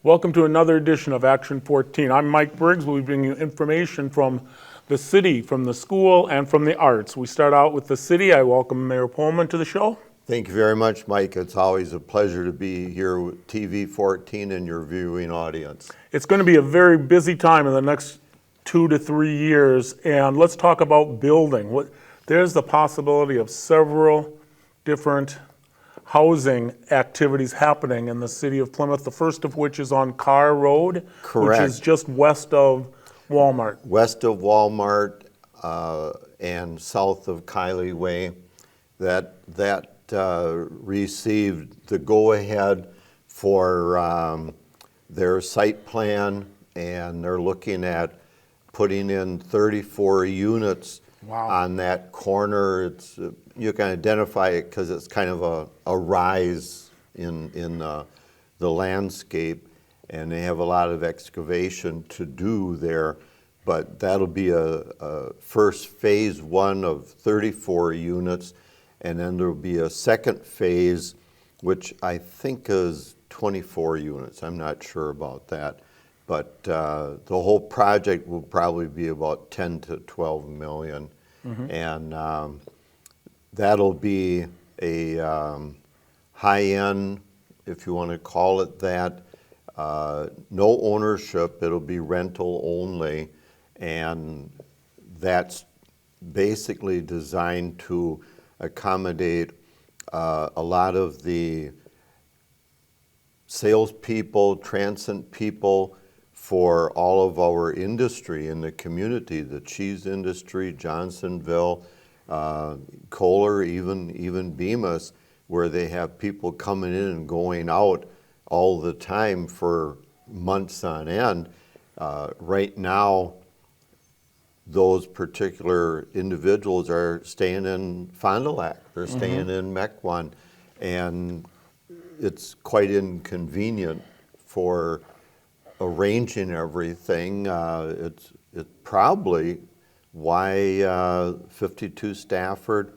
Welcome to another edition of Action 14. I'm Mike Briggs. We'll be bringing you information from the city, from the school, and from the arts. We start out with the city. I welcome Mayor Pullman to the show. Thank you very much, Mike. It's always a pleasure to be here with TV 14 and your viewing audience. It's going to be a very busy time in the next 2 to 3 years, and let's talk about building. There's the possibility of several different housing activities happening in the city of Plymouth, the first of which is on Carr Road, Correct. Which is just west of Walmart. West of Walmart and south of Kiley Way. That received the go-ahead for their site plan, and they're looking at putting in 34 units. Wow. On that corner. It's you can identify it because it's kind of a rise in the landscape, and they have a lot of excavation to do there. But that'll be a first phase one of 34 units, and then there'll be a second phase, which I think is 24 units. I'm not sure about that. But the whole project will probably be about 10 to 12 million. Mm-hmm. And that'll be a high-end, if you want to call it that, no ownership. It'll be rental only, and that's basically designed to accommodate a lot of the salespeople, transit people, for all of our industry in the community, the cheese industry, Johnsonville, Kohler, even Bemis, where they have people coming in and going out all the time for months on end. Right now, those particular individuals are staying in Fond du Lac, they're staying in Mequon, and it's quite inconvenient for arranging everything. It's probably why 52 Stafford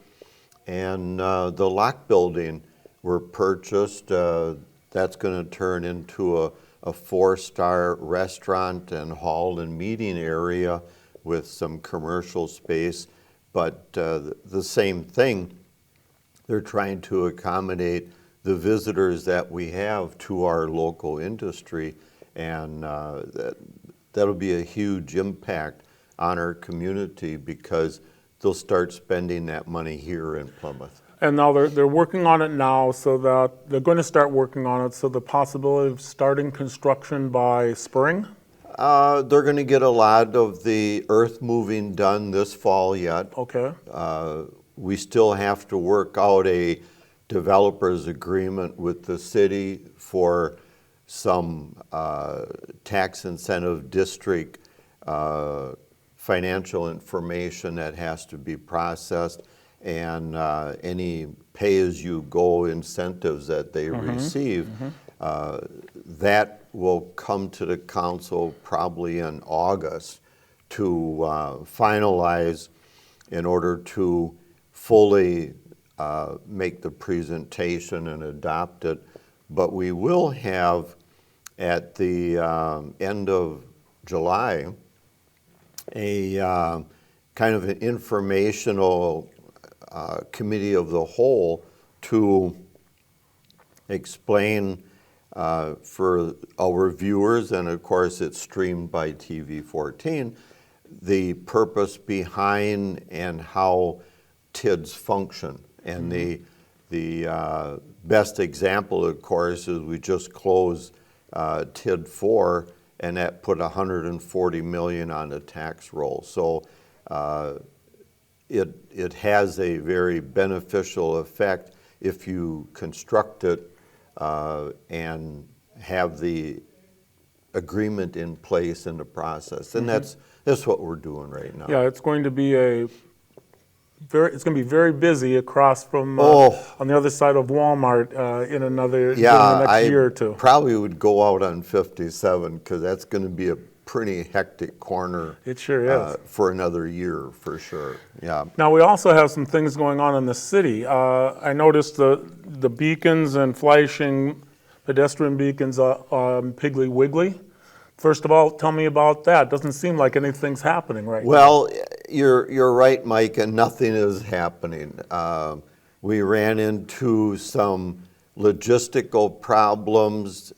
and the Lock Building were purchased. That's going to turn into a 4-star restaurant and hall and meeting area with some commercial space. But the same thing, they're trying to accommodate the visitors that we have to our local industry. And that'll be a huge impact on our community because they'll start spending that money here in Plymouth. And now they're working on it now, so that they're going to start working on it, so the possibility of starting construction by spring? They're going to get a lot of the earth moving done this fall yet. Okay. We still have to work out a developer's agreement with the city for some tax incentive district financial information that has to be processed, and any pay-as-you-go incentives that they receive. That will come to the council probably in August to finalize in order to fully make the presentation and adopt it. But we will have, at the end of July, a kind of an informational committee of the whole to explain for our viewers, and of course it's streamed by TV 14, the purpose behind and how TIDs function. And the best example, of course, is we just closed TID 4, and that put $140 million on the tax roll. So it has a very beneficial effect if you construct it and have the agreement in place in the process. And that's what we're doing right now. Yeah, it's going to be very busy across from on the other side of Walmart in the next year or two. Probably would go out on 57 because that's going to be a pretty hectic corner. It sure is. For another year, for sure. Yeah. Now we also have some things going on in the city. I noticed the beacons and flashing pedestrian beacons on Piggly Wiggly. First of all, tell me about that. Doesn't seem like anything's happening right now. Well, you're right, Mike, and nothing is happening. We ran into some logistical problems,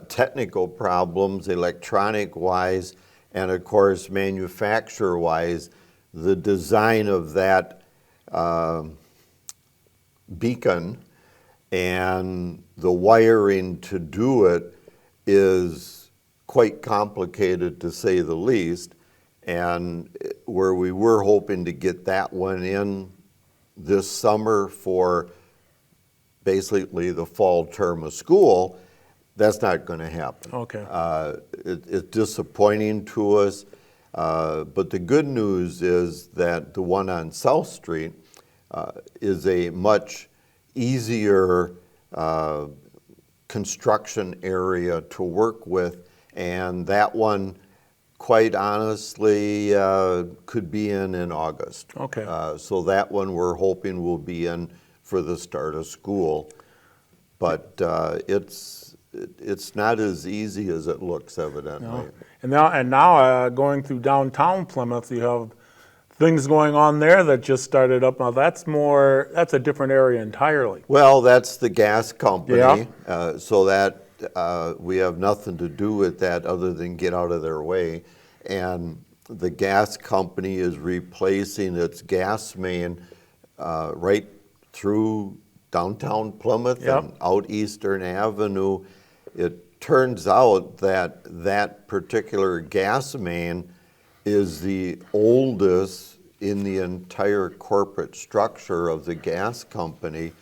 technical problems, electronic-wise, and of course, manufacturer-wise. The design of that beacon and the wiring to do it is quite complicated, to say the least. And where we were hoping to get that one in this summer for basically the fall term of school, that's not going to happen. Okay. It's disappointing to us, but the good news is that the one on South Street is a much easier construction area to work with, and that one, quite honestly, could be in August. Okay. So that one we're hoping will be in for the start of school, but it's not as easy as it looks, evidently. No. And now going through downtown Plymouth, you have things going on there that just started up. Now that's a different area entirely. Well, that's the gas company, Yeah. so that we have nothing to do with that other than get out of their way. And the gas company is replacing its gas main right through downtown Plymouth Yep. and out Eastern Avenue. It turns out that that particular gas main is the oldest in the entire corporate structure of the gas company,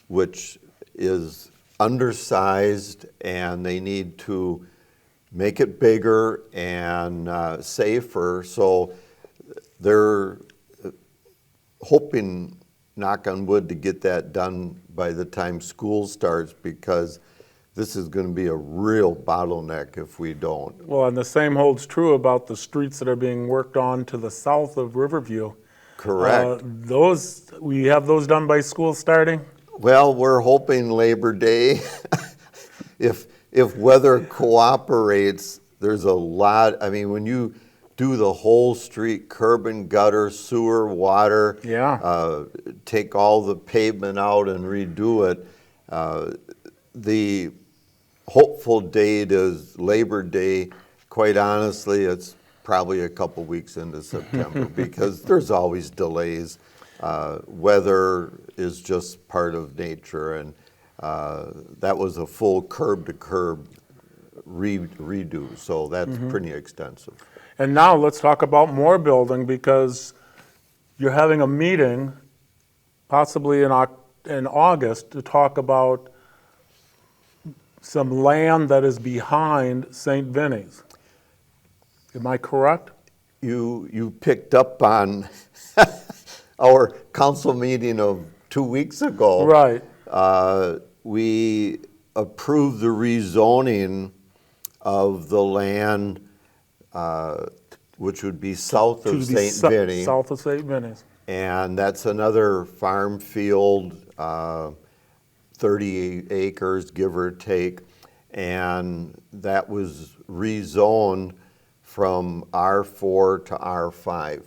which is undersized, and they need to make it bigger and safer. So they're hoping, knock on wood, to get that done by the time school starts, because this is going to be a real bottleneck if we don't. Well, and the same holds true about the streets that are being worked on to the south of Riverview. Correct. We have those done by school starting? Well, we're hoping Labor Day. If weather cooperates, there's a lot. I mean, when you do the whole street, curb and gutter, sewer, water, Yeah. take all the pavement out and redo it, the hopeful date is Labor Day. Quite honestly, it's probably a couple weeks into September because there's always delays. Weather is just part of nature, and that was a full curb-to-curb redo, so that's pretty extensive. And now let's talk about more building, because you're having a meeting possibly in August to talk about some land that is behind St. Vinny's. Am I correct? You picked up on our council meeting of 2 weeks ago. Right. We approved the rezoning of the land, which would be south of St. Vinny. South of St. Vinny's. And that's another farm field, 30 acres, give or take. And that was rezoned from R4 to R5.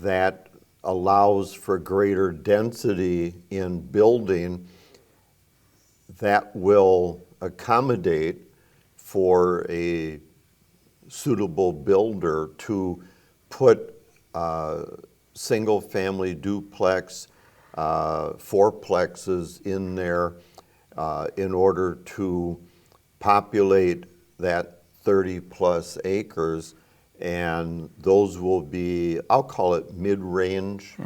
That allows for greater density in building that will accommodate for a suitable builder to put single-family duplex, fourplexes in there in order to populate that 30-plus acres, and those will be, I'll call it mid-range,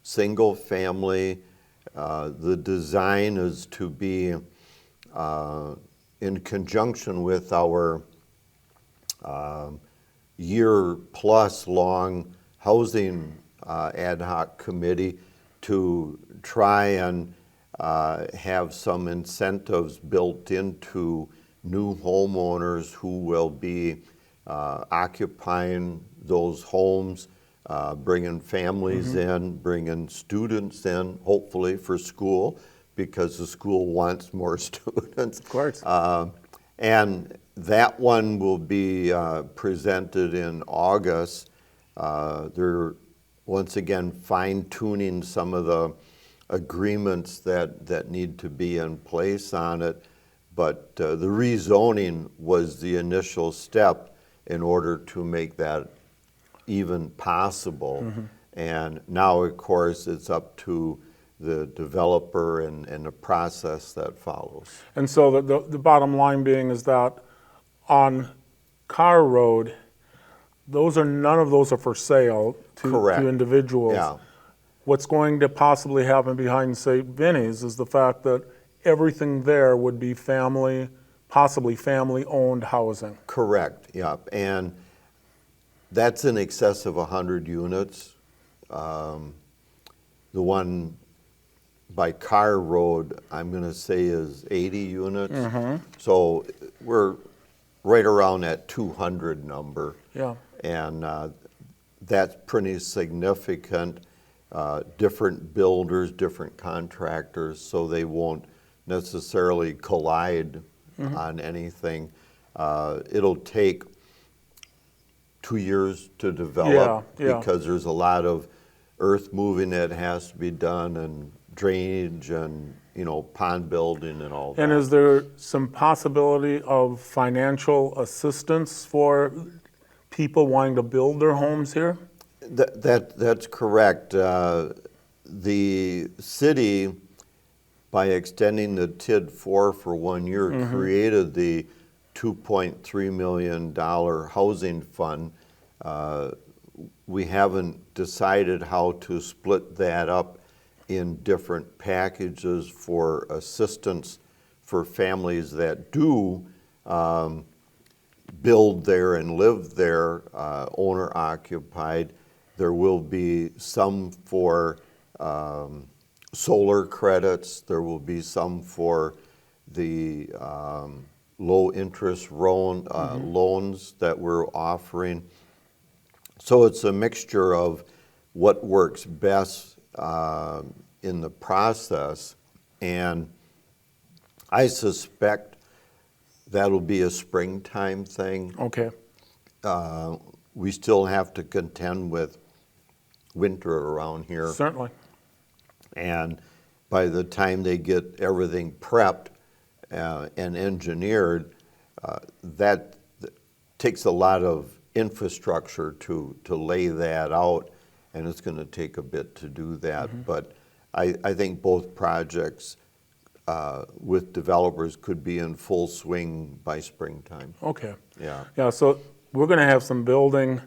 single-family. The design is to be in conjunction with our year-plus long housing ad hoc committee to try and have some incentives built into new homeowners who will be occupying those homes, bringing families in, bringing students in, hopefully for school, because the school wants more students. Of course. And that one will be presented in August. They're once again fine-tuning some of the agreements that need to be in place on it. But the rezoning was the initial step in order to make that even possible. And now, of course, it's up to the developer and the process that follows. And so the bottom line being is that on Carr Road, none of those are for sale Correct. to individuals. Yeah. What's going to possibly happen behind St. Vinny's is the fact that everything there would be possibly family-owned housing. Correct, yeah. And that's in excess of 100 units. The one by Carr Road, I'm going to say is 80 units. So we're right around that 200 number. Yeah. And that's pretty significant. Different builders, different contractors, so they won't necessarily collide on anything. It'll take 2 years to develop because there's a lot of earth moving that has to be done, and drainage, and pond building and all that. And is there some possibility of financial assistance for people wanting to build their homes here? That's correct. The city, by extending the TID 4 for 1 year, created the $2.3 million housing fund. We haven't decided how to split that up in different packages for assistance for families that do build there and live there, owner occupied. There will be some for solar credits. There will be some for the low interest loans that we're offering. So it's a mixture of what works best in the process, and I suspect that'll be a springtime thing. Okay. We still have to contend with winter around here. Certainly. And by the time they get everything prepped and engineered, that takes a lot of infrastructure to lay that out, and it's going to take a bit to do that. But I think both projects with developers could be in full swing by springtime. Okay. Yeah. Yeah, so we're going to have some building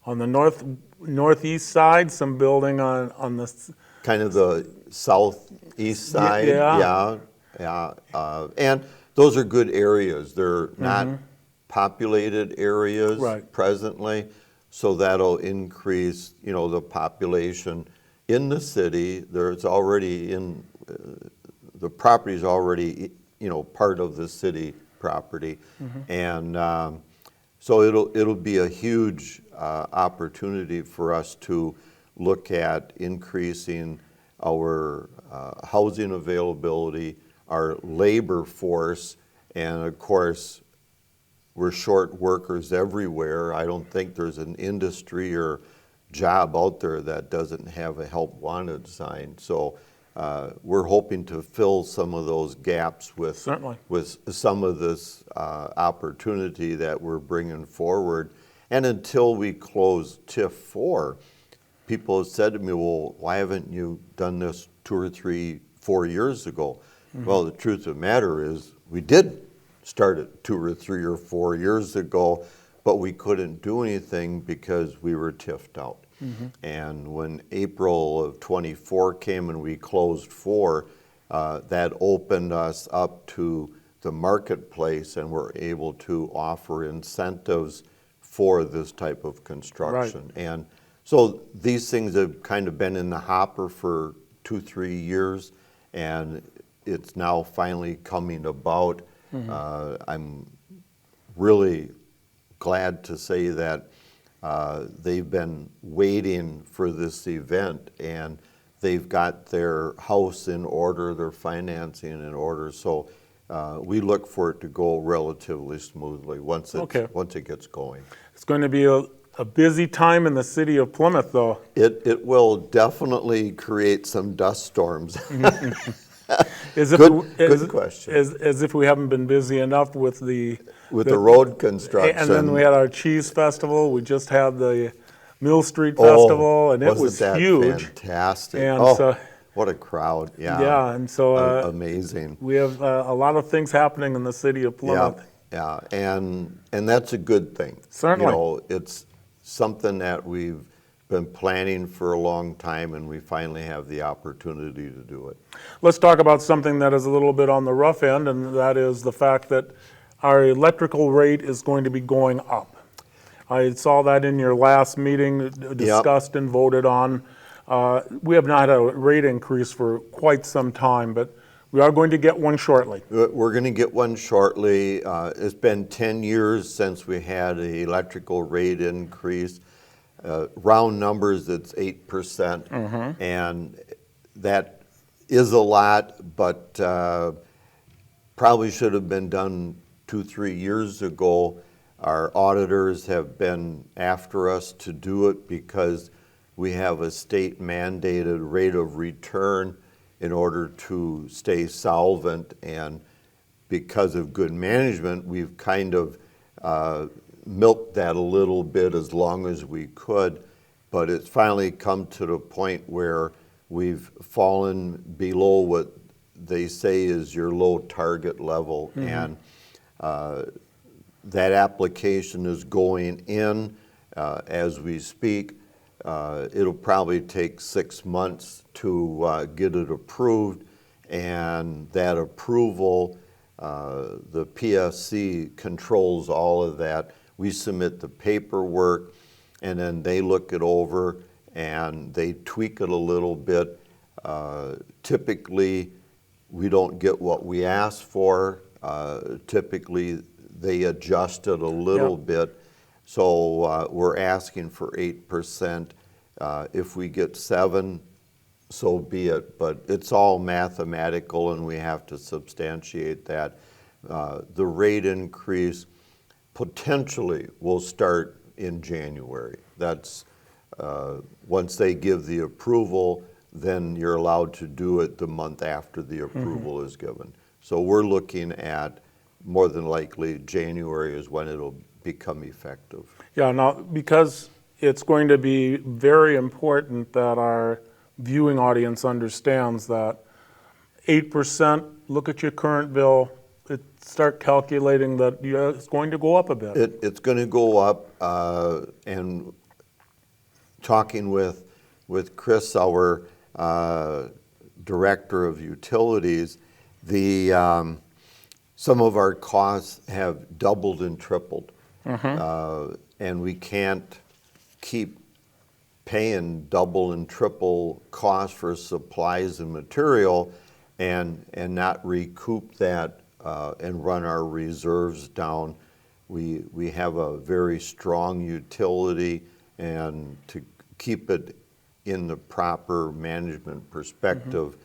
on the northeast side, some building on the... Kind of the southeast side. Yeah. And those are good areas. They're not populated areas presently, so that'll increase, the population in the city. There's already the property's already, part of the city property, and so it'll be a huge opportunity for us to look at increasing our housing availability, our labor force, and of course, we're short workers everywhere. I don't think there's an industry or job out there that doesn't have a help wanted sign. So we're hoping to fill some of those gaps with some of this opportunity that we're bringing forward. And until we close TIF 4, people have said to me, well, why haven't you done this 2 or 3, 4 years ago? Well, the truth of the matter is we did start it 2 or 3 or 4 years ago, but we couldn't do anything because we were TIF'd out. And when April of 24 came and we closed 4, that opened us up to the marketplace, and we're able to offer incentives for this type of construction. And so these things have kind of been in the hopper for 2, 3 years, and it's now finally coming about. I'm really glad to say that they've been waiting for this event, and they've got their house in order, their financing in order. So we look for it to go relatively smoothly once it gets going. It's going to be a busy time in the city of Plymouth, though. It will definitely create some dust storms. Good question. As if we haven't been busy enough with the road construction. And then we had our cheese festival. We just had the Mill Street Festival, and it was that huge. Fantastic! And so, what a crowd! Yeah, yeah, and so amazing. We have a lot of things happening in the city of Plymouth. Yeah, and that's a good thing. Certainly, it's something that we've been planning for a long time, and we finally have the opportunity to do it. Let's talk about something that is a little bit on the rough end, and that is the fact that our electrical rate is going to be going up. I saw that in your last meeting, discussed and voted on. We have not had a rate increase for quite some time, but we are going to get one shortly. We're going to get one shortly. It's been 10 years since we had an electrical rate increase. Round numbers, it's 8%, and that is a lot, but probably should have been done 2-3 years ago. Our auditors have been after us to do it because we have a state mandated rate of return in order to stay solvent, and because of good management, we've kind of milked that a little bit as long as we could, but it's finally come to the point where we've fallen below what they say is your low target level, and that application is going in as we speak. It'll probably take 6 months to get it approved, and that approval, the PSC controls all of that. We submit the paperwork, and then they look it over and they tweak it a little bit. Typically, we don't get what we ask for. Typically, they adjust it a little bit. So we're asking for 8%. If we get 7%, so be it. But it's all mathematical, and we have to substantiate that. The rate increase potentially will start in January. That's once they give the approval, then you're allowed to do it the month after the approval is given. So we're looking at more than likely January is when it'll become effective. Yeah, now because it's going to be very important that our viewing audience understands that 8%, look at your current bill, start calculating that it's going to go up a bit. It's going to go up, and talking with Chris, our Director of Utilities, some of our costs have doubled and tripled, and we can't keep paying double and triple costs for supplies and material and not recoup that and run our reserves down. We have a very strong utility, and to keep it in the proper management perspective,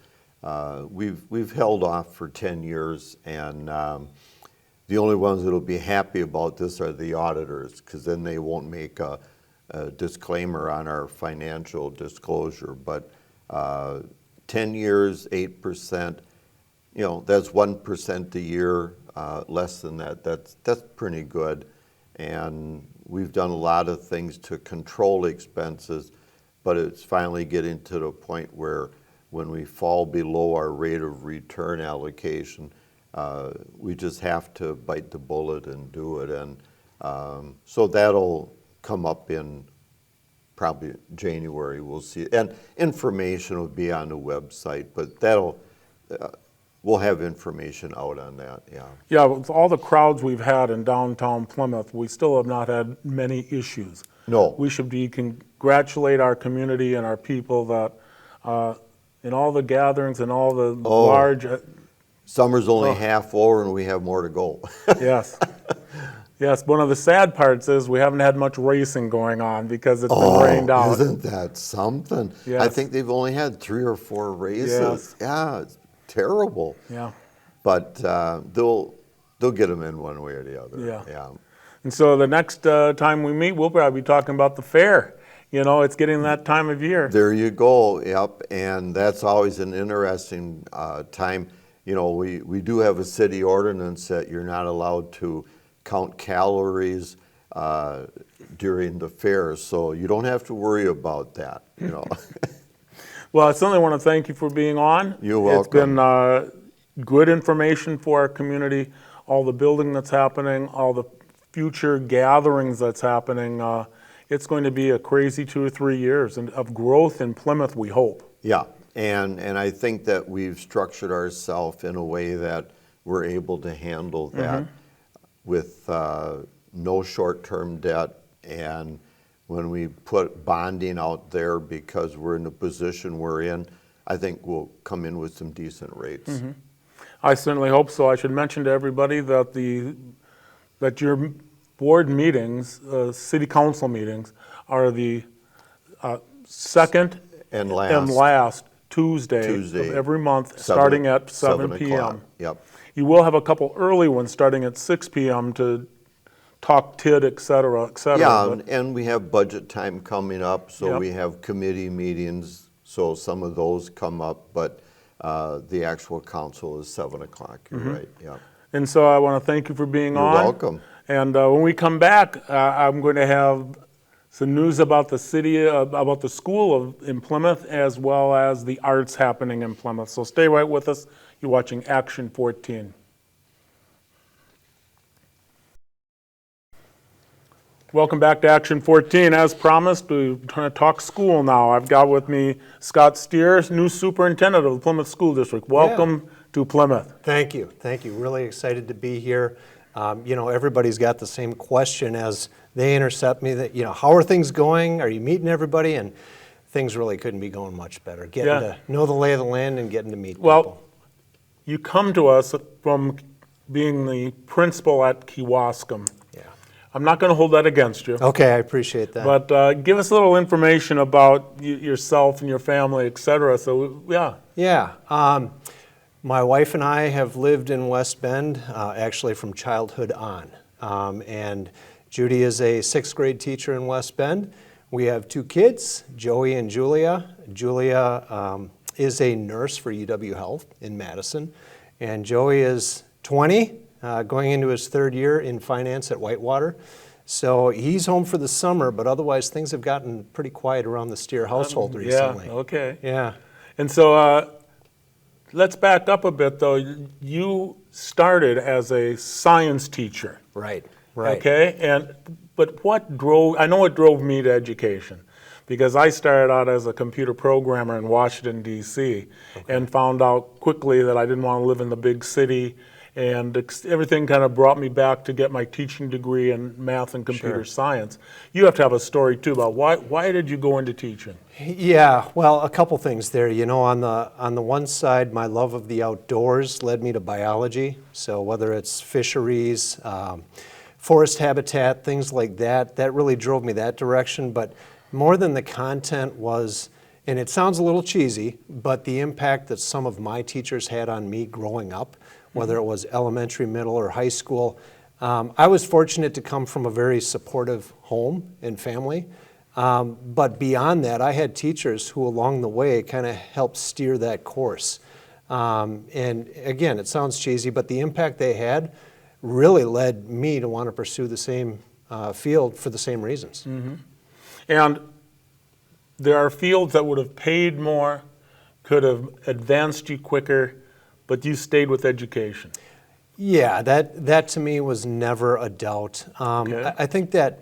we've held off for 10 years, and the only ones that'll be happy about this are the auditors, because then they won't make a disclaimer on our financial disclosure. But 10 years, 8%, that's 1% a year, less than that. That's pretty good. And we've done a lot of things to control expenses, but it's finally getting to the point where when we fall below our rate of return allocation, we just have to bite the bullet and do it. And so that'll come up in probably January, we'll see. And information will be on the website, but we'll have information out on that, yeah. Yeah, with all the crowds we've had in downtown Plymouth, we still have not had many issues. No. We should congratulate our community and our people that in all the gatherings and all the large... Summer's only half over and we have more to go. Yes. Yes, one of the sad parts is we haven't had much racing going on because it's been rained out. Isn't that something? I Yes. think they've only had 3 or 4 races. Yes. Yeah, it's terrible. Yeah. But they'll get them in one way or the other. Yeah. And so the next time we meet, we'll probably be talking about the fair. You know, it's getting that time of year. There you go. Yep, and that's always an interesting time. You know, we do have a city ordinance that you're not allowed to count calories during the fair, so you don't have to worry about that. You know. Well, I certainly want to thank you for being on. You're welcome. It's been good information for our community, all the building that's happening, all the future gatherings that's happening. It's going to be a crazy 2 or 3 years of growth in Plymouth, we hope. Yeah, and I think that we've structured ourselves in a way that we're able to handle that with no short-term debt, and when we put bonding out there because we're in the position we're in, I think we'll come in with some decent rates. I certainly hope so. I should mention to everybody that your board meetings, city council meetings, are the second And last Tuesday of every month, starting at 7 p.m. Yep. You will have a couple early ones starting at 6 p.m. to talk TID, et cetera, et cetera. Yeah, but- and we have budget time coming up, so Yep. we have committee meetings, so some of those come up, but the actual council is 7 o'clock, you're right, yeah. And so I want to thank you for being You're on. welcome. And when we come back, I'm going to have some news about the city, about the school in Plymouth, as well as the arts happening in Plymouth. So stay right with us. You're watching Action 14. Welcome back to Action 14. As promised, we're going to talk school now. I've got with me Scott Steer, new superintendent of the Plymouth School District. Welcome to Plymouth. Thank you. Thank you. Really excited to be here. You know, everybody's got the same question as they intercept me that, you know, how are things going? Are you meeting everybody? And things really couldn't be going much better. Getting to know the lay of the land and getting to meet people. Well, you come to us from being the principal at Kewaskum. Yeah. I'm not going to hold that against you. Okay, I appreciate that. But give us a little information about yourself and your family, et cetera. So, yeah. Yeah. My wife and I have lived in West Bend actually from childhood on. And Judy is a 6th grade teacher in West Bend. We have 2 kids, Joey and Julia. Julia is a nurse for UW Health in Madison. And Joey is 20, going into his 3rd year in finance at Whitewater. So he's home for the summer, but otherwise things have gotten pretty quiet around the Steer household recently. Yeah, okay. Yeah. And so let's back up a bit, though. You started as a science teacher. Right. Okay, but what drove, I know it drove me to education, because I started out as a computer programmer in Washington, D.C., and found out quickly that I didn't want to live in the big city, and everything kind of brought me back to get my teaching degree in math and computer science. You have to have a story, too, about why did you go into teaching? Yeah, well, a couple things there. You know, on the one side, my love of the outdoors led me to biology. So whether it's fisheries, forest habitat, things like that, that really drove me that direction. But more than the content was, and it sounds a little cheesy, but the impact that some of my teachers had on me growing up, whether it was elementary, middle, or high school. I was fortunate to come from a very supportive home and family. But beyond that, I had teachers who along the way kind of helped steer that course. And again, it sounds cheesy, but the impact they had really led me to want to pursue the same field for the same reasons. Mm-hmm. And there are fields that would have paid more, could have advanced you quicker, but you stayed with education. Yeah, that to me was never a doubt. I think that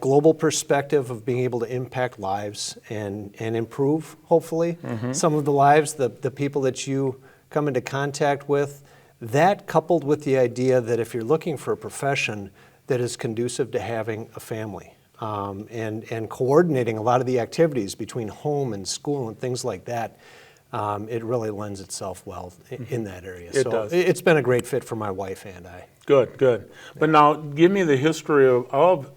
global perspective of being able to impact lives and improve, hopefully, some of the lives, the people that you come into contact with, that coupled with the idea that if you're looking for a profession that is conducive to having a family and coordinating a lot of the activities between home and school and things like that, it really lends itself well in that area. It So does. it's been a great fit for my wife and I. Good, good. But now, give me the history of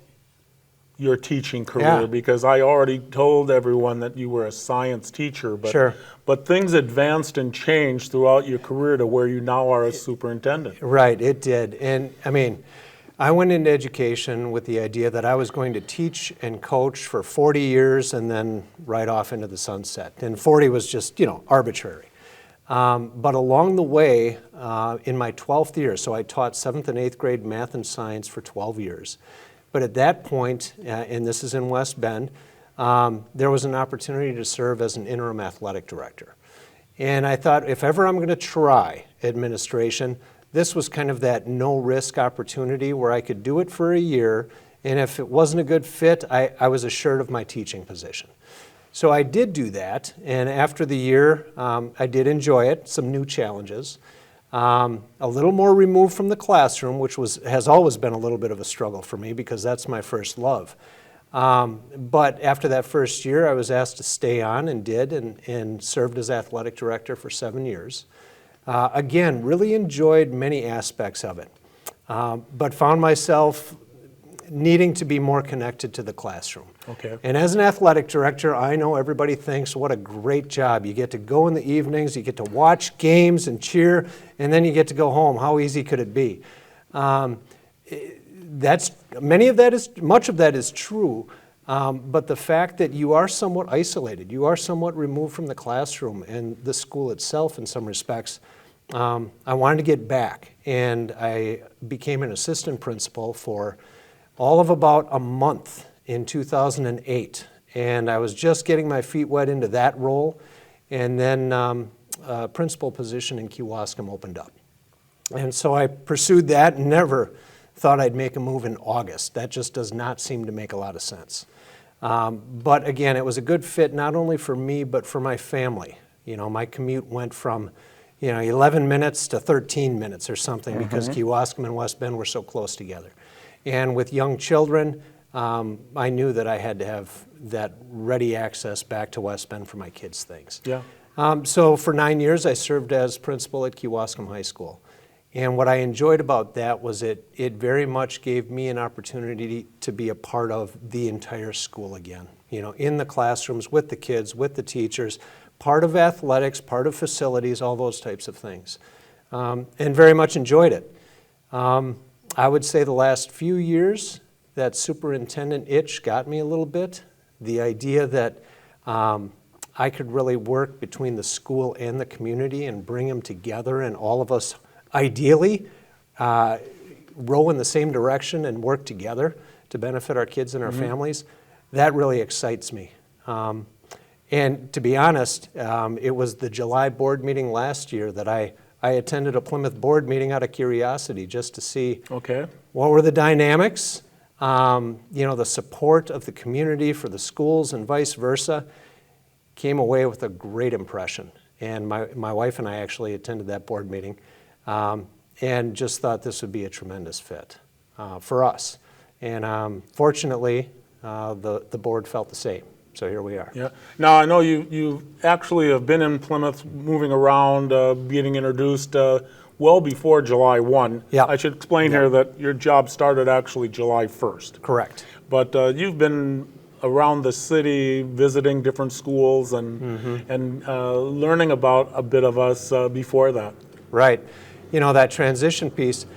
your teaching career, Yeah. because I already told everyone that you were a science teacher, but, Sure. but things advanced and changed throughout your career to where you now are a superintendent. Right, it did. And I mean, I went into education with the idea that I was going to teach and coach for 40 years and then right off into the sunset. And 40 was just, arbitrary. But along the way, in my 12th year, so I taught 7th and 8th grade math and science for 12 years. But at that point, and this is in West Bend, there was an opportunity to serve as an interim athletic director. And I thought, if ever I'm going to try administration, this was kind of that no-risk opportunity where I could do it for a year, and if it wasn't a good fit, I was assured of my teaching position. So I did do that, and after the year, I did enjoy it, some new challenges. A little more removed from the classroom, which has always been a little bit of a struggle for me because that's my first love. But after that first year, I was asked to stay on and did, and served as athletic director for 7 years. Again, really enjoyed many aspects of it, but found myself needing to be more connected to the classroom. Okay. And as an athletic director, I know everybody thinks, what a great job. You get to go in the evenings, you get to watch games and cheer, and then you get to go home. How easy could it be? Much of that is true, but the fact that you are somewhat isolated, you are somewhat removed from the classroom and the school itself in some respects, I wanted to get back, and I became an assistant principal for all of about a month in 2008, and I was just getting my feet wet into that role, and then a principal position in Kewaskum opened up. And so I pursued that and never thought I'd make a move in August. That just does not seem to make a lot of sense. But again, it was a good fit not only for me, but for my family. My commute went from 11 minutes to 13 minutes or something because Kewaskum and West Bend were so close together. And with young children, I knew that I had to have that ready access back to West Bend for my kids' things. Yeah. So for 9 years, I served as principal at Kewaskum High School. And what I enjoyed about that was it very much gave me an opportunity to be a part of the entire school again. In the classrooms, with the kids, with the teachers, part of athletics, part of facilities, all those types of things. And very much enjoyed it. I would say the last few years, that superintendent itch got me a little bit. The idea that I could really work between the school and the community and bring them together, and all of us ideally row in the same direction and work together to benefit our kids and our families, that really excites me. And to be honest, it was the July board meeting last year that I attended a Plymouth board meeting out of curiosity just to see what were the dynamics, the support of the community for the schools and vice versa. Came away with a great impression. And my wife and I actually attended that board meeting and just thought this would be a tremendous fit for us. And fortunately, the board felt the same. So here we are. Yeah. Now, I know you actually have been in Plymouth, moving around, getting introduced well before July 1. Yeah. I should explain here that your job started actually July 1st. Correct. But you've been around the city, visiting different schools and learning about a bit of us before that. Right. That transition piece,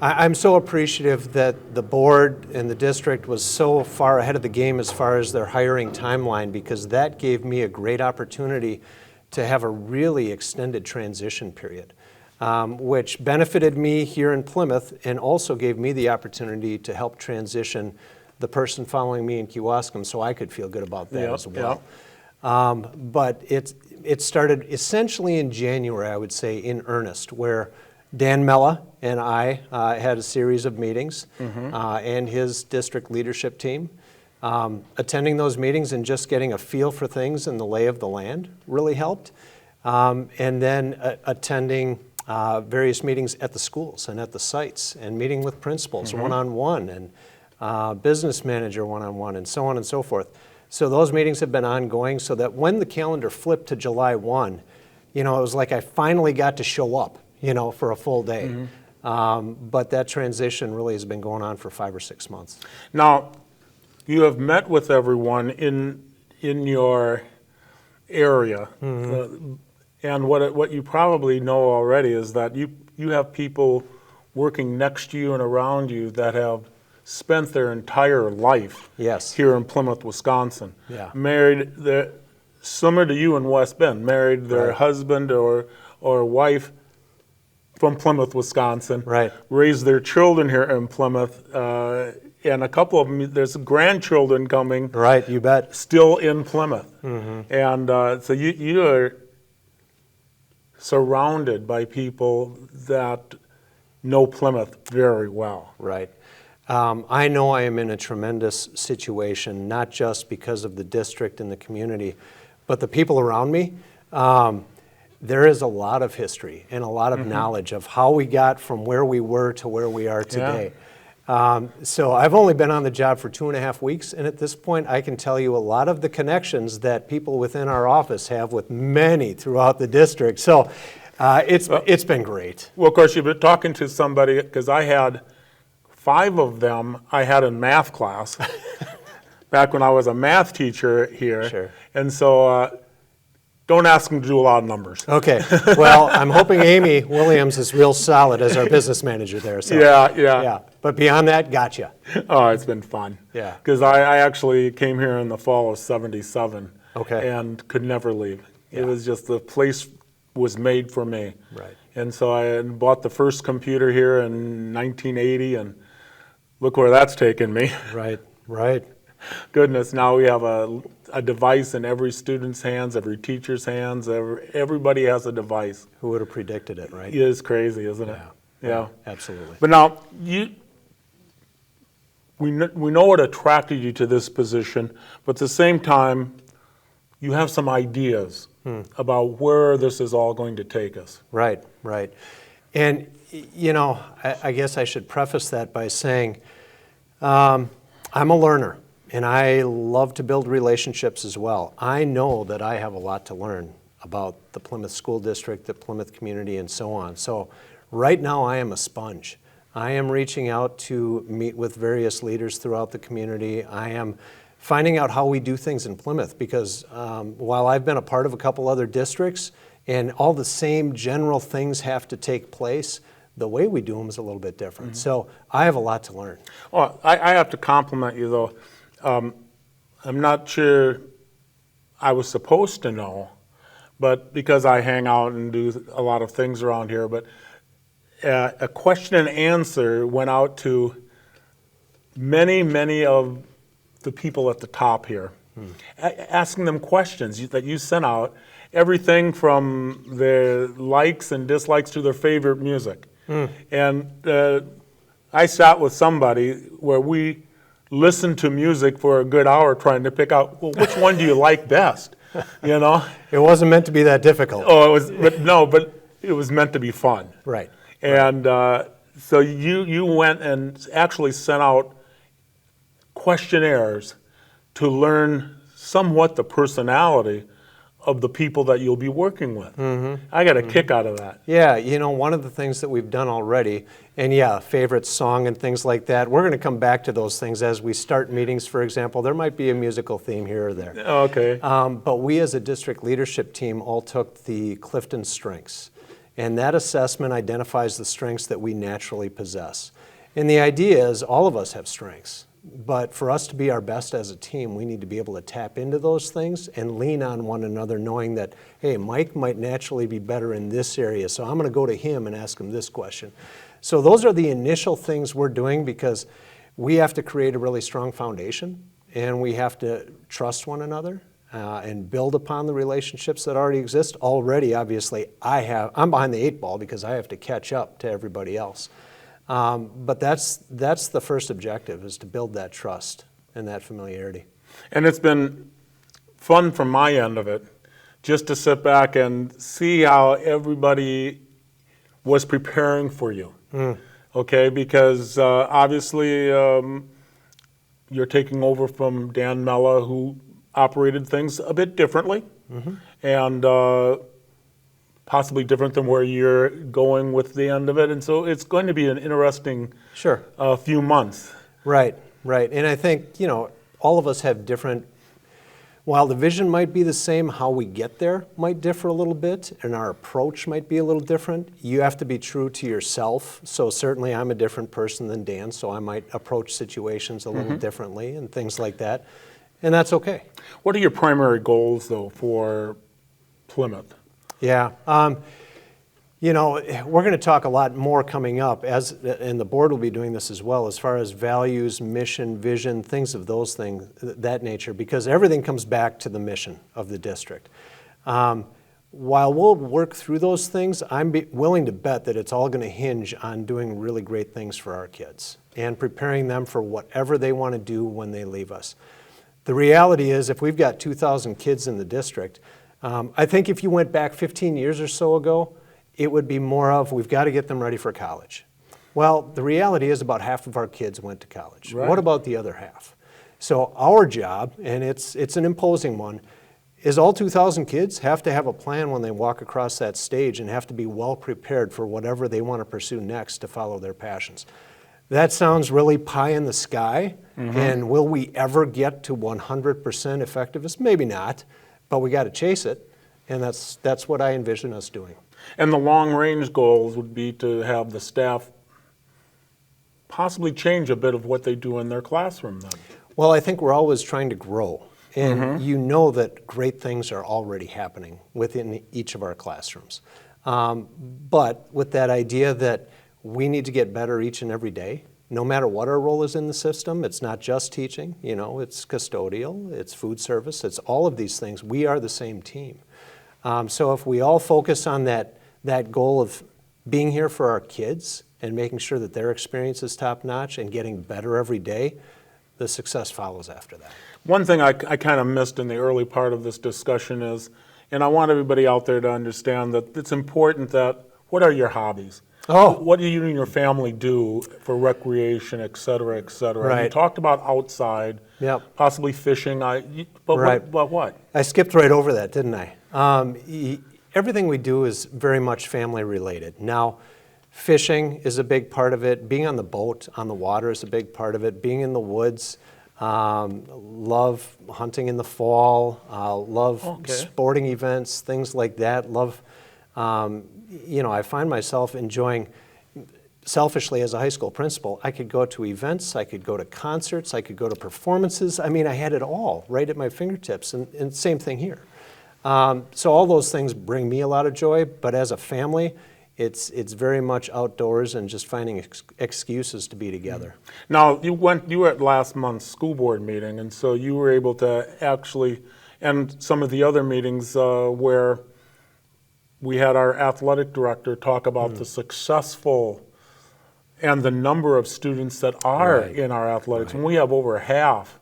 I'm so appreciative that the board and the district was so far ahead of the game as far as their hiring timeline, because that gave me a great opportunity to have a really extended transition period, which benefited me here in Plymouth and also gave me the opportunity to help transition the person following me in Kewaskum so I could feel good about that as well. But it started essentially in January, I would say, in earnest, where Dan Mella and I had a series of meetings and his district leadership team. Attending those meetings and just getting a feel for things and the lay of the land really helped. And then attending various meetings at the schools and at the sites and meeting with principals one-on-one and business manager one-on-one and so on and so forth. So those meetings have been ongoing so that when the calendar flipped to July 1, it was like I finally got to show up, for a full day. But that transition really has been going on for 5 or 6 months. Now, you have met with everyone in your area, and what you probably know already is that you have people working next to you and around you that have spent their entire life Yes. here in Plymouth, Wisconsin. Yeah. Married, similar to you in West Bend, married their Right. husband or wife from Plymouth, Wisconsin. Right. Raised their children here in Plymouth, and a couple of them, there's grandchildren coming Right, you bet. still in Plymouth. And so you are surrounded by people that know Plymouth very well. Right. I know I am in a tremendous situation, not just because of the district and the community, but the people around me. There is a lot of history and a lot of knowledge of how we got from where we were to where we are today. So I've only been on the job for 2.5 weeks, and at this point I can tell you a lot of the connections that people within our office have with many throughout the district. So it's been great. Well, of course, you've been talking to somebody, because I had 5 of them I had in math class back when I was a math teacher here. Sure. And so don't ask them to do a lot of numbers. Okay. Well, I'm hoping Amy Williams is real solid as our business manager there. So. Yeah. But beyond that, gotcha. Oh, it's been fun. Yeah. Because I actually came here in the fall of '77. Okay. And could never leave. Yeah. It was just, the place was made for me. Right. And so I bought the first computer here in 1980, and look where that's taken me. Right. Goodness, now we have a device in every student's hands, every teacher's hands, everybody has a device. Who would have predicted it, right? It is crazy, isn't it? Yeah. Absolutely. But now, we know what attracted you to this position, but at the same time, you have some ideas about where this is all going to take us. Right. And, I guess I should preface that by saying I'm a learner, and I love to build relationships as well. I know that I have a lot to learn about the Plymouth School District, the Plymouth community, and so on. So right now I am a sponge. I am reaching out to meet with various leaders throughout the community. I am finding out how we do things in Plymouth, because while I've been a part of a couple other districts and all the same general things have to take place, the way we do them is a little bit different. So I have a lot to learn. Oh, I have to compliment you, though. I'm not sure I was supposed to know, but because I hang out and do a lot of things around here, but a question and answer went out to many of the people at the top here, asking them questions that you sent out, everything from their likes and dislikes to their favorite music. And I sat with somebody where we listened to music for a good hour trying to pick out, well, which one do you like best? It wasn't meant to be that difficult. Oh, it was, but it was meant to be fun. Right. And so you went and actually sent out questionnaires to learn somewhat the personality of the people that you'll be working with. I got a kick out of that. Yeah, one of the things that we've done already, and favorite song and things like that, we're going to come back to those things as we start meetings, for example. There might be a musical theme here or there. Okay. But we as a district leadership team all took the Clifton Strengths, and that assessment identifies the strengths that we naturally possess. And the idea is all of us have strengths. But for us to be our best as a team, we need to be able to tap into those things and lean on one another, knowing that, hey, Mike might naturally be better in this area, so I'm going to go to him and ask him this question. So those are the initial things we're doing, because we have to create a really strong foundation, and we have to trust one another and build upon the relationships that already exist. Already, obviously, I'm behind the 8 ball because I have to catch up to everybody else. But that's the first objective, is to build that trust and that familiarity. And it's been fun from my end of it, just to sit back and see how everybody was preparing for you. Okay, because obviously you're taking over from Dan Mella, who operated things a bit differently. And possibly different than where you're going with the end of it. And so it's going to be an interesting Sure. few months. Right, right. And I think, all of us have different, while the vision might be the same, how we get there might differ a little bit, and our approach might be a little different. You have to be true to yourself. So certainly I'm a different person than Dan, so I might approach situations a little differently and things like that. And that's okay. What are your primary goals, though, for Plymouth? Yeah. We're going to talk a lot more coming up, and the board will be doing this as well, as far as values, mission, vision, things of those things, that nature, because everything comes back to the mission of the district. While we'll work through those things, I'm willing to bet that it's all going to hinge on doing really great things for our kids and preparing them for whatever they want to do when they leave us. The reality is, if we've got 2,000 kids in the district, I think if you went back 15 years or so ago, it would be more of, we've got to get them ready for college. Well, the reality is about half of our kids went to college. Right. What about the other half? So our job, and it's an imposing one, is all 2,000 kids have to have a plan when they walk across that stage and have to be well prepared for whatever they want to pursue next to follow their passions. That sounds really pie in the sky, and will we ever get to 100% effectiveness? Maybe not, but we got to chase it, and that's what I envision us doing. And the long-range goals would be to have the staff possibly change a bit of what they do in their classroom then. Well, I think we're always trying to grow. And you know that great things are already happening within each of our classrooms. But with that idea that we need to get better each and every day, no matter what our role is in the system. It's not just teaching, it's custodial, it's food service, it's all of these things. We are the same team. So if we all focus on that goal of being here for our kids and making sure that their experience is top-notch and getting better every day, the success follows after that. One thing I kind of missed in the early part of this discussion is, and I want everybody out there to understand that it's important that, what are your hobbies? Oh. What do you and your family do for recreation, et cetera, et cetera? Right. You talked about outside, Yep. possibly fishing, but Right. what? I skipped right over that, didn't I? Everything we do is very much family related. Now, fishing is a big part of it. Being on the boat, on the water is a big part of it. Being in the woods, love hunting in the fall, love sporting events, things like that. Love, I find myself enjoying, selfishly as a high school principal, I could go to events, I could go to concerts, I could go to performances. I mean, I had it all right at my fingertips, and same thing here. So all those things bring me a lot of joy, but as a family, it's very much outdoors and just finding excuses to be together. Now, you were at last month's school board meeting, and so you were able to actually, and some of the other meetings where we had our athletic director talk about the successful and the number of students that are in our athletics. And we have over half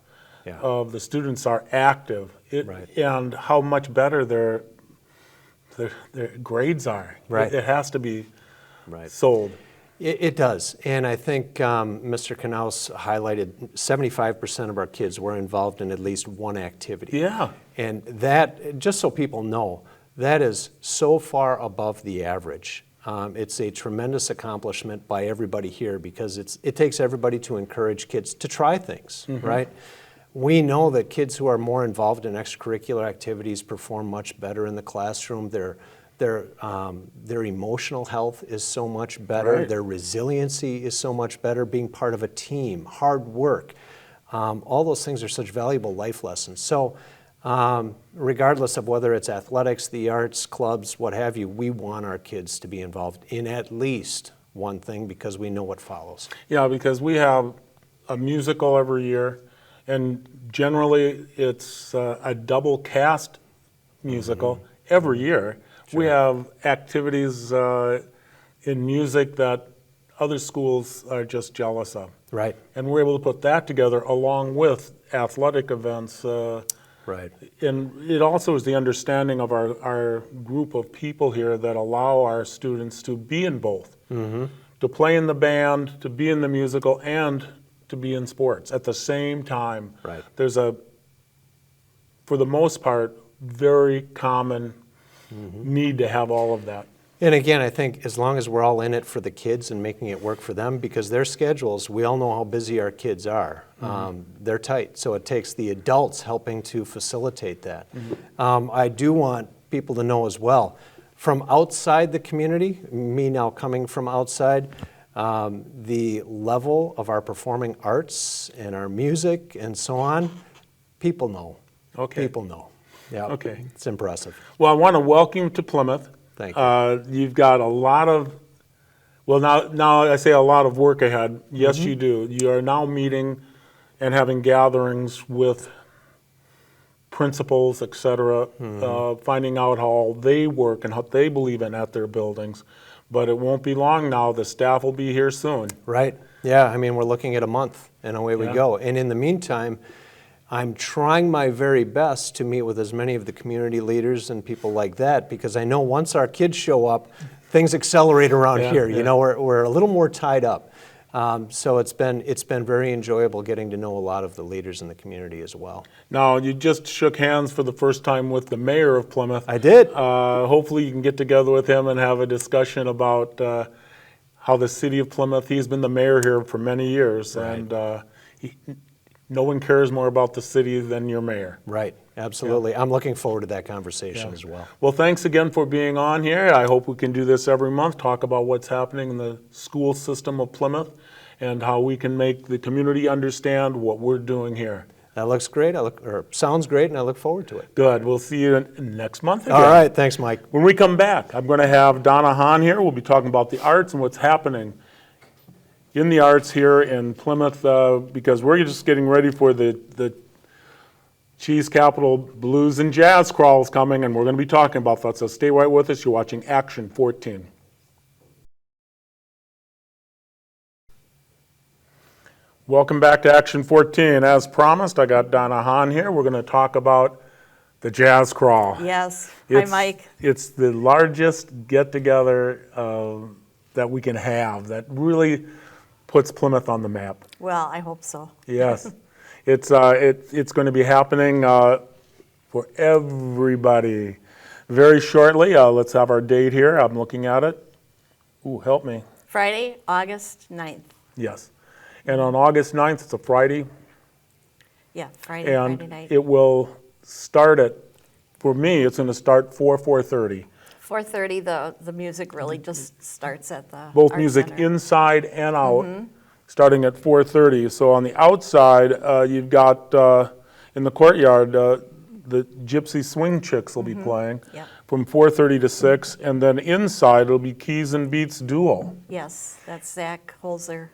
of the students are active, and how much better their grades are. Right. It has to be sold. It does, and I think Mr. Knaus highlighted 75% of our kids were involved in at least one activity. Yeah. And that, just so people know, that is so far above the average. It's a tremendous accomplishment by everybody here because it takes everybody to encourage kids to try things, right? We know that kids who are more involved in extracurricular activities perform much better in the classroom. Their emotional health is so much better. Their resiliency is so much better. Being part of a team, hard work, all those things are such valuable life lessons. So regardless of whether it's athletics, the arts, clubs, what have you, we want our kids to be involved in at least one thing because we know what follows. Yeah, because we have a musical every year, and generally it's a double cast musical every year. We have activities in music that other schools are just jealous of. Right. And we're able to put that together along with athletic events. Right. And it also is the understanding of our group of people here that allow our students to be in both, to play in the band, to be in the musical, and to be in sports at the same time. Right. There's for the most part, very common need to have all of that. And again, I think as long as we're all in it for the kids and making it work for them, because their schedules, we all know how busy our kids are. They're tight, so it takes the adults helping to facilitate that. I do want people to know as well, from outside the community, me now coming from outside, the level of our performing arts and our music and so on, people know. Okay. People know. Yeah. Okay. It's impressive. Well, I want to welcome you to Plymouth. Thank you. You've got a lot of, well, now I say a lot of work ahead. Yes, you do. You are now meeting and having gatherings with principals, et cetera, finding out how they work and how they believe in at their buildings. But it won't be long now. The staff will be here soon. Right. Yeah, I mean, we're looking at a month, and away we Yeah. go. And in the meantime, I'm trying my very best to meet with as many of the community leaders and people like that, because I know once our kids show up, things accelerate around Yeah, here. yeah. You know, we're a little more tied up. So it's been very enjoyable getting to know a lot of the leaders in the community as well. Now, you just shook hands for the first time with the mayor of Plymouth. I did. Hopefully you can get together with him and have a discussion about how the city of Plymouth, he's been the mayor here for many years, Right. and no one cares more about the city than your mayor. Right, absolutely. I'm looking forward to that conversation as well. Well, thanks again for being on here. I hope we can do this every month, talk about what's happening in the school system of Plymouth and how we can make the community understand what we're doing here. That looks great. Sounds great, and I look forward to it. Good. We'll see you next month again. All right, thanks, Mike. When we come back, I'm going to have Donna Hahn here. We'll be talking about the arts and what's happening in the arts here in Plymouth, because we're just getting ready for the Cheese Capital Blues and Jazz Crawls coming, and we're going to be talking about that. So stay right with us. You're watching Action 14. Welcome back to Action 14. As promised, I got Donna Hahn here. We're going to talk about the Jazz Crawl. Yes. Hi, Mike. It's the largest get-together that we can have that really puts Plymouth on the map. Well, I hope so. Yes. It's going to be happening for everybody very shortly. Let's have our date here. I'm looking at it. Ooh, help me. Friday, August 9th. Yes. And on August 9th, it's a Friday, Yeah, Friday and night. it will start at, for me, it's going to start 4:30. 4:30, the music really just starts at the Both Art music Center. inside and out, starting at 4:30. So on the outside, you've got in the courtyard, the Gypsy Swing Chicks will be playing Yep. from 4:30 to 6, and then inside it'll be Keys and Beats Duo. Yes, that's Zach Holzer.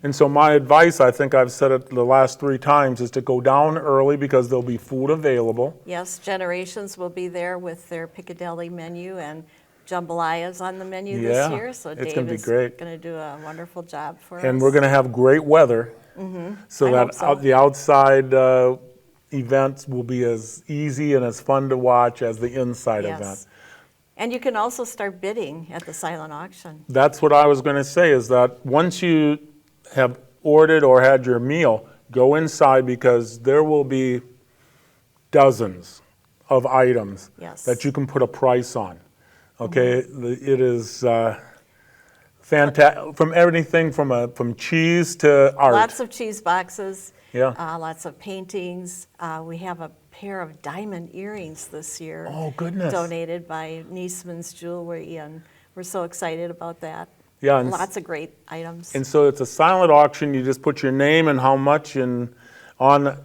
And so my advice, I think I've said it the last 3 times, is to go down early because there'll be food available. Yes, Generations will be there with their Piccadilly menu, and Jambalayas on the menu Yeah, this year. So it's Dave gonna be is great. going to do a wonderful job for us. And we're going to have great weather, so I that hope so. the outside events will be as easy and as fun to watch as the inside event. Yes. And you can also start bidding at the silent auction. That's what I was going to say, is that once you have ordered or had your meal, go inside because there will be dozens of items Yes. that you can put a price on. Okay, it is fantastic, from everything from cheese to art. Lots of cheese boxes. Yeah. Lots of paintings. We have a pair of diamond earrings this year. Oh, goodness. Donated by Niesman's Jewelry, and we're so excited about that. Yeah, and Lots of great items. And so it's a silent auction. You just put your name and how much and on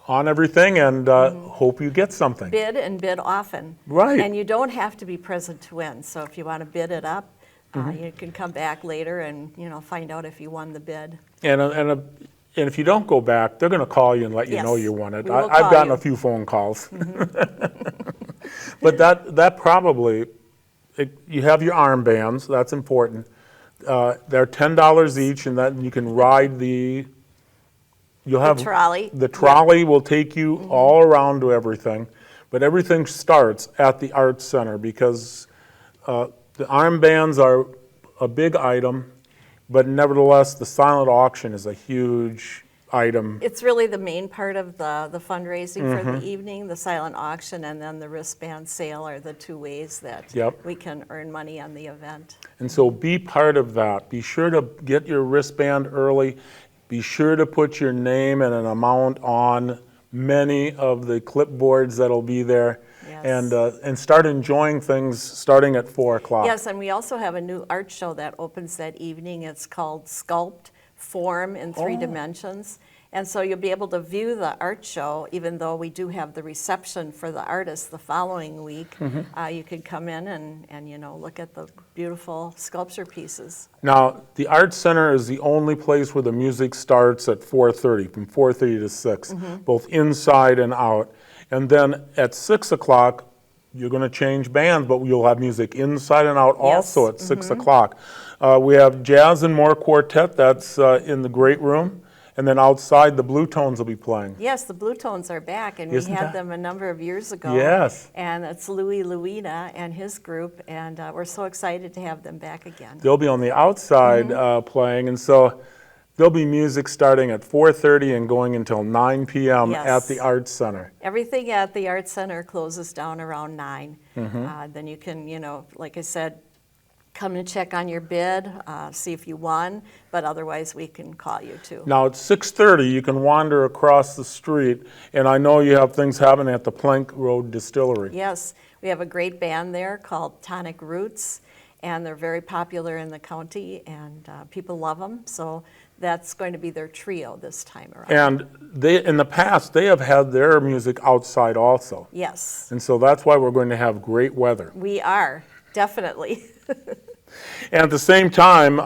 everything, and hope you get something. Bid and bid often. Right. And you don't have to be present to win. So if you want to bid it up, Mm-hmm. you can come back later and find out if you won the bid. And if you don't go back, they're going to call you and let you know Yes, you won it. we will I've call gotten you. a few phone calls. But that probably, you have your armbands. That's important. They're $10 each, and then you can ride you'll have trolley. The trolley will take you all around to everything, but everything starts at the Arts Center because the armbands are a big item, but nevertheless, the silent auction is a huge item. It's really the main part of the fundraising for the evening. The silent auction and then the wristband sale are the two ways that Yep. we can earn money on the event. And so be part of that. Be sure to get your wristband early. Be sure to put your name and an amount on many of the clipboards that'll be there. Yes. And start enjoying things starting at 4 o'clock. Yes, and we also have a new art show that opens that evening. It's called Sculpt, Form in Three Dimensions. And so you'll be able to view the art show, even though we do have the reception for the artists the following week. You could come in and you know, look at the beautiful sculpture pieces. Now, the Art Center is the only place where the music starts at 4:30, from 4:30 to 6, both inside and out. And then at 6 o'clock, you're going to change bands, but you'll have music inside and out also at 6 o'clock. We have Jazz and More Quartet, that's in the Great Room. And then outside, the Blue Tones will be playing. Yes, the Blue Tones are back, and Isn't we had that- them a number of years ago. Yes. And it's Louis Luina and his group, and we're so excited to have them back again. They'll be on the outside playing, and so there'll be music starting at 4:30 and going until 9 p.m. Yes. at the Art Center. Everything at the Art Center closes down around 9. Then you can, you know, like I said, come and check on your bid, see if you won, but otherwise we can call you too. Now, at 6:30, you can wander across the street, and I know you have things happening at the Plank Road Distillery. Yes, we have a great band there called Tonic Roots, and they're very popular in the county, and people love them, so that's going to be their trio this time around. And they, in the past, they have had their music outside also. Yes, And so that's why we're going to have great weather. we are, definitely. And at the same time,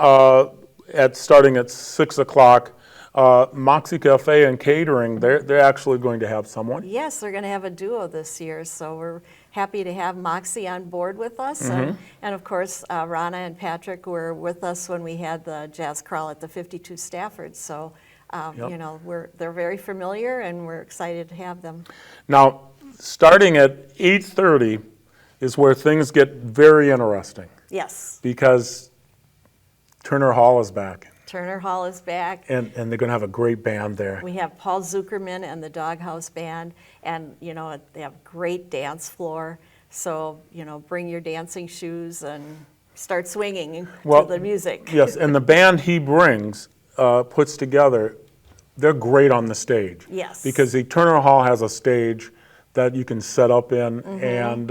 starting at 6 o'clock, Moxie Cafe and Catering, they're actually going to have someone. Yes, they're going to have a duo this year, so we're happy to have Moxie on board with us. And of course, Rana and Patrick were with us when we had the jazz crawl at the 52 Stafford. So, you know, they're very familiar, and we're excited to have them. Now, starting at 8:30 is where things get very interesting, Yes, because Turner Hall is back, Turner Hall is back. and they're going to have a great band there. We have Paul Zuckerman and the Doghouse Band, and, you know, they have great dance floor. So, you know, bring your dancing shoes and start swinging Well, to the music. Yes, and the band he brings, puts together, they're great on the stage. Yes. Because the Turner Hall has a stage that you can set up in, and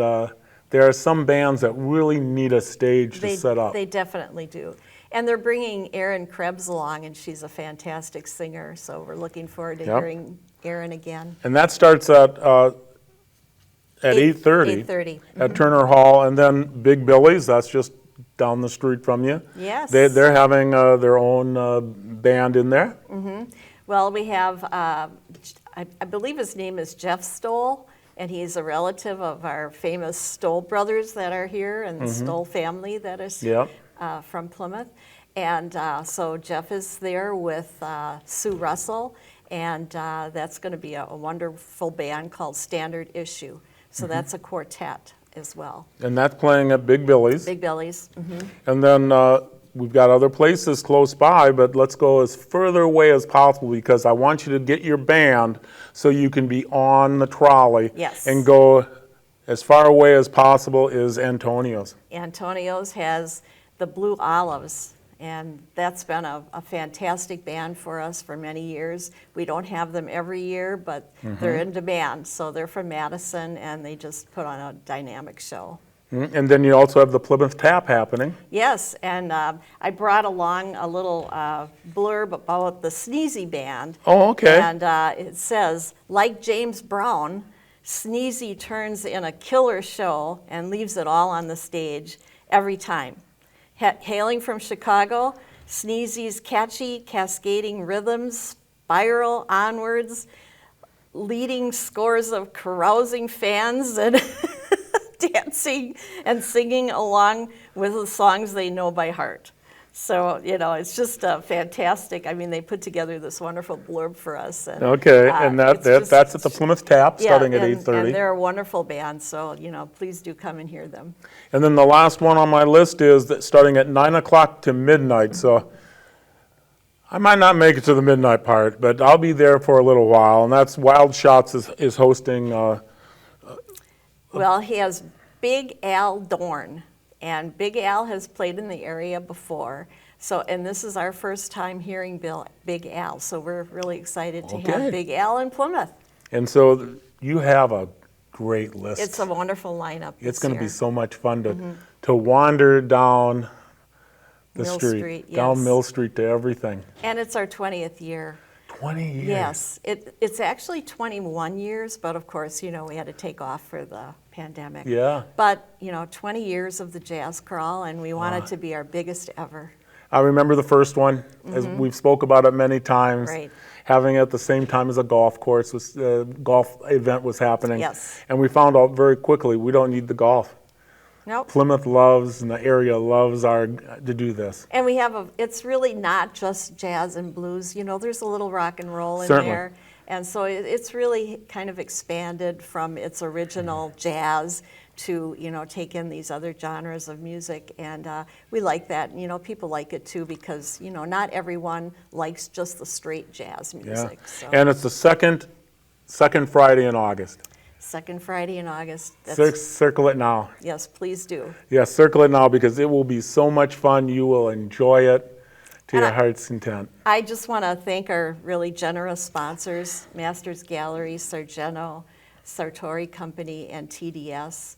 there are some bands that really need a stage to set up. They definitely do. And they're bringing Erin Krebs along, and she's a fantastic singer, so we're looking forward to hearing Erin again. And that starts at 8:30. 8:30. At Turner Hall, and then Big Billy's, that's just down the street from you. Yes. They're having their own band in there. Well, we have, I believe his name is Jeff Stoll, and he's a relative of our famous Stoll brothers that are here, and the Stoll family that is Yep. from Plymouth. And so Jeff is there with Sue Russell, and that's going to be a wonderful band called Standard Issue. So that's a quartet as well. And that's playing at Big Billy's. Big Billy's. And then we've got other places close by, but let's go as further away as possible, because I want you to get your band so you can be on the trolley. Yes. And go as far away as possible is Antonio's. Antonio's has the Blue Olives, and that's been a fantastic band for us for many years. We don't have them every year, but they're in demand. So they're from Madison, and they just put on a dynamic show. And then you also have the Plymouth Tap happening. Yes, and I brought along a little blurb about the Sneezy Band. Oh, okay. And it says, like James Brown, Sneezy turns in a killer show and leaves it all on the stage every time. Hailing from Chicago, Sneezy's catchy, cascading rhythms spiral onwards, leading scores of carousing fans and dancing and singing along with the songs they know by heart. So, you know, it's just fantastic. I mean, they put together this wonderful blurb for us. And, Okay, and that's at the Plymouth Tap, starting at 8:30. And they're a wonderful band, so, you know, please do come and hear them. And then the last one on my list is that starting at 9 o'clock to midnight. So I might not make it to the midnight part, but I'll be there for a little while, and that's Wild Shots is hosting. Well, he has Big Al Dorn, and Big Al has played in the area before. So, and this is our first time hearing Big Al, so we're really excited to Okay. have Big Al in Plymouth. And so you have a great list. It's a wonderful lineup this It's going to be year. so much fun to wander down the Mill street, Street, down yes. Mill Street to everything. And it's our 20th year. 20 years. Yes, it's actually 21 years, but of course, we had to take off for the pandemic. Yeah. But, 20 years of the Jazz Crawl, and we want it to be our biggest ever. I remember the first one, as we've spoke about it many times. Right. Having it at the same time as a golf course, golf event was happening. Yes. And we found out very quickly we don't need the golf. Nope. Plymouth loves and the area loves to do this. And we have it's really not just jazz and blues, there's a little rock and roll in Certainly. there. And so it's really kind of expanded from its original jazz to, take in these other genres of music. And we like that. People like it too because, not everyone likes just the straight jazz Yeah. music. So. And it's the second Friday in August. Second Friday in August. Circle it now. Yes, please do. Yeah, circle it now because it will be so much fun. You will enjoy it to And your heart's content. I just want to thank our really generous sponsors, Masters Gallery, Sargento, Sartori Company, and TDS.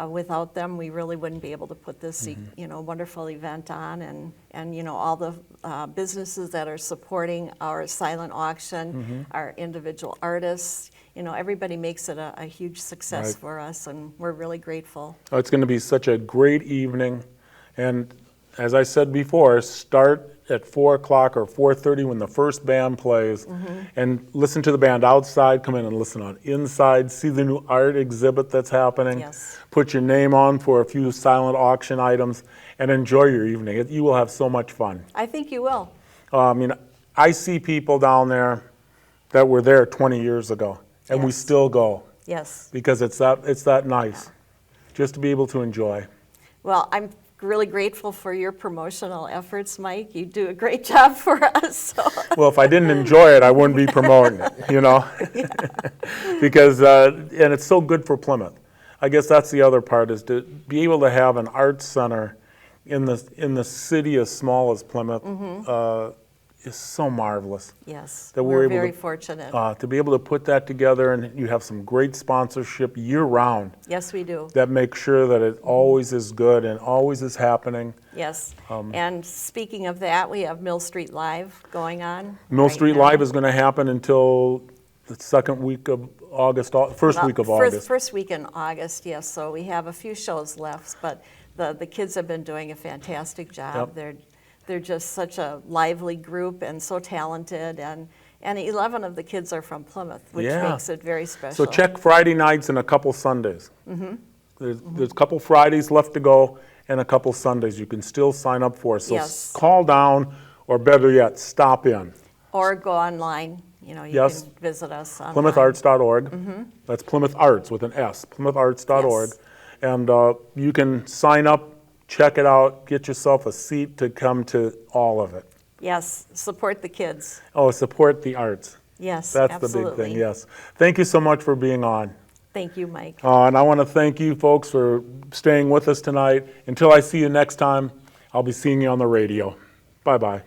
Without them, we really wouldn't be able to put this, wonderful event on, and all the businesses that are supporting our silent auction, our individual artists. Everybody makes it a huge success Right. for us, and we're really grateful. Oh, it's going to be such a great evening. And as I said before, start at 4 o'clock or 4:30 when the first band plays, and listen to the band outside, come in and listen on inside, see the new art exhibit that's happening, Yes. put your name on for a few silent auction items, and enjoy your evening. You will have so much fun. I think you will. I see people down there that were there 20 years ago, and we Yes. still go Yes. because it's that nice just to be able to enjoy. Well, I'm really grateful for your promotional efforts, Mike. You do a great job for us. So. Well, if I didn't enjoy it, I wouldn't be promoting it, because, and it's so good for Plymouth. I guess that's the other part, is to be able to have an arts center in the city as small as Plymouth is so marvelous. Yes, That we're able very to, fortunate. to be able to put that together, and you have some great sponsorship year-round Yes, we do. that makes sure that it always is good and always is happening. Yes. And speaking of that, we have Mill Street Live going on. Mill right Street now. Live is going to happen until the second week of August, first week of August. First week in August, yes. So we have a few shows left, but the kids have been doing a fantastic job. Yep. They're just such a lively group and so talented, and 11 of the kids are from Plymouth, which Yeah. makes it very special. So check Friday nights and a couple Sundays. There's a couple Fridays left to go and a couple Sundays you can still sign up for. So Yes. call down, or better yet, stop in. Or go online. You Yes. can visit us online. PlymouthArts.org. That's Plymouth Arts with an S, PlymouthArts.org. Yes. And you can sign up, check it out, get yourself a seat to come to all of it. Yes, support the kids. Oh, support the arts. Yes, That's absolutely. the big thing, yes. Thank you so much for being on. Thank you, Mike. And I want to thank you folks for staying with us tonight. Until I see you next time, I'll be seeing you on the radio. Bye-bye.